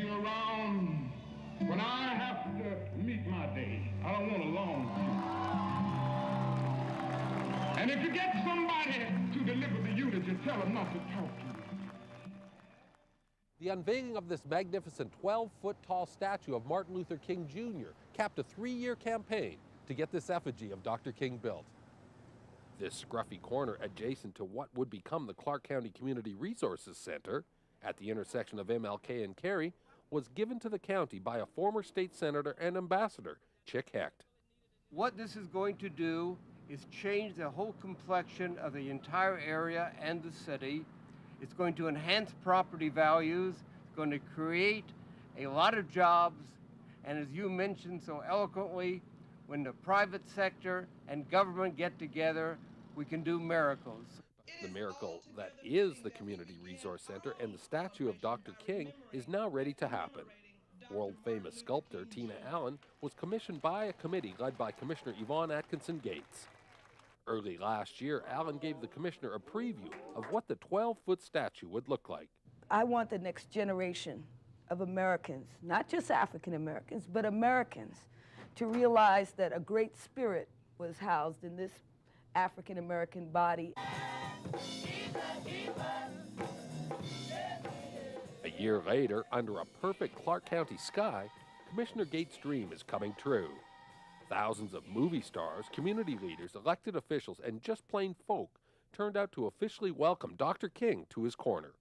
standing around when I have to meet my day. I don't want a long queue. And if you get somebody to deliver the eulogy, tell them not to talk to you. The unveiling of this magnificent 12-foot tall statue of Martin Luther King Jr. capped a 3-year campaign to get this effigy of Dr. King built. This scruffy corner adjacent to what would become the Clark County Community Resources Center at the intersection of MLK and Carey was given to the county by a former state senator and ambassador, Chick Hecht. What this is going to do is change the whole complexion of the entire area and the city. It's going to enhance property values. It's going to create a lot of jobs. And as you mentioned so eloquently, when the private sector and government get together, we can do miracles. The miracle that is the Community Resource Center and the statue of Dr. King is now ready to happen. World-famous sculptor Tina Allen was commissioned by a committee led by Commissioner Yvonne Atkinson Gates. Early last year, Allen gave the commissioner a preview of what the 12-foot statue would look like. I want the next generation of Americans, not just African Americans, but Americans, to realize that a great spirit was housed in this African American body. A year later, under a perfect Clark County sky, Commissioner Gates' dream is coming true. Thousands of movie stars, community leaders, elected officials, and just plain folk turned out to officially welcome Dr. King to his corner.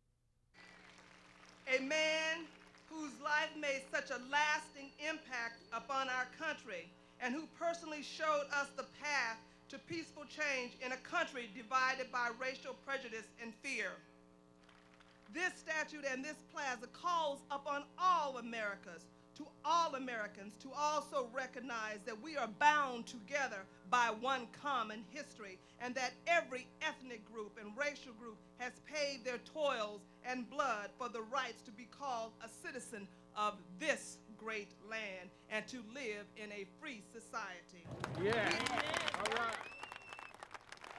A man whose life made such a lasting impact upon our country and who personally showed us the path to peaceful change in a country divided by racial prejudice and fear. This statute and this plaza calls upon all Americans to also recognize that we are bound together by one common history and that every ethnic group and racial group has paid their toils and blood for the rights to be called a citizen of this great land and to live in a free society. Yeah. All right.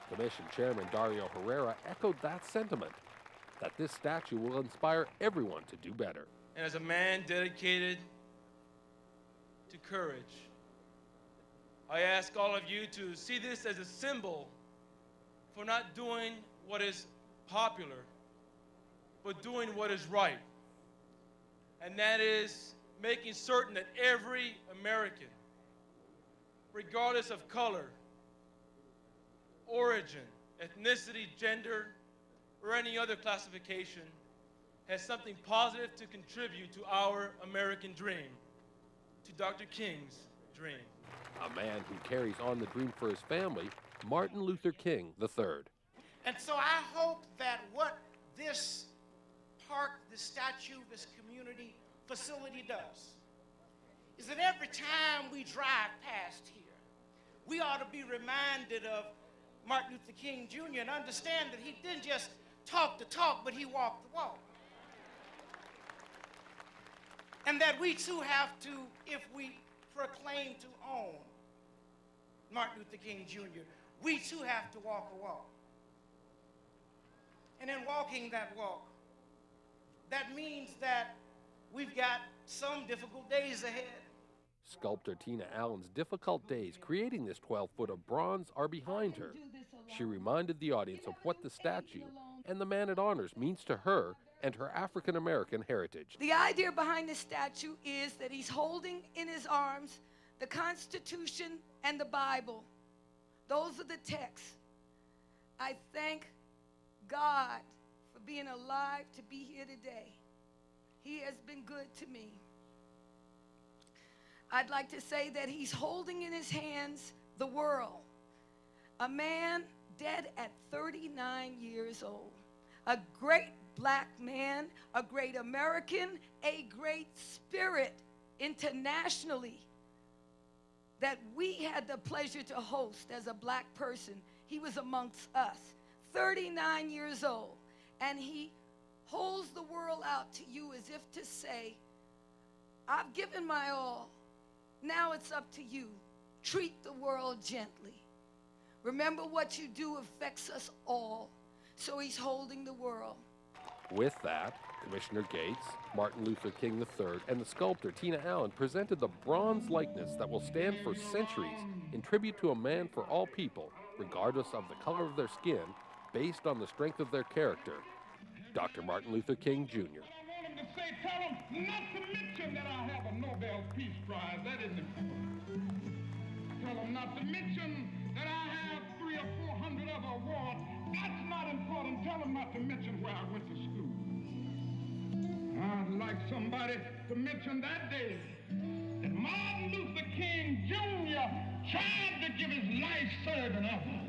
Commission Chairman Dario Herrera echoed that sentiment, that this statue will inspire everyone to do better. And as a man dedicated to courage, I ask all of you to see this as a symbol for not doing what is popular, but doing what is right. And that is making certain that every American, regardless of color, origin, ethnicity, gender, or any other classification, has something positive to contribute to our American dream, to Dr. King's dream. A man who carries on the dream for his family, Martin Luther King III. And so I hope that what this park, this statue, this community facility does is that every time we drive past here, we ought to be reminded of Martin Luther King Jr. and understand that he didn't just talk the talk, but he walked the walk. And that we too have to, if we proclaim to own Martin Luther King Jr., we too have to walk a walk. And in walking that walk, that means that we've got some difficult days ahead. Sculptor Tina Allen's difficult days creating this 12-foot of bronze are behind her. She reminded the audience of what the statue and the man it honors means to her and her African-American heritage. The idea behind this statue is that he's holding in his arms the Constitution and the Bible. Those are the texts. I thank God for being alive to be here today. He has been good to me. I'd like to say that he's holding in his hands the world. A man dead at 39 years old. A great black man, a great American, a great spirit internationally that we had the pleasure to host as a black person. He was amongst us, 39 years old, and he holds the world out to you as if to say, I've given my all. Now it's up to you. Treat the world gently. Remember, what you do affects us all. So he's holding the world. With that, Commissioner Gates, Martin Luther King III, and the sculptor Tina Allen presented the bronze likeness that will stand for centuries in tribute to a man for all people, regardless of the color of their skin, based on the strength of their character, Dr. Martin Luther King Jr. I want him to say, tell him not to mention that I have a Nobel Peace Prize. That isn't important. Tell him not to mention that I have 300 or 400 other awards. That's not important. Tell him not to mention where I went to school. I'd like somebody to mention that day that Martin Luther King Jr. tried to give his life serving others.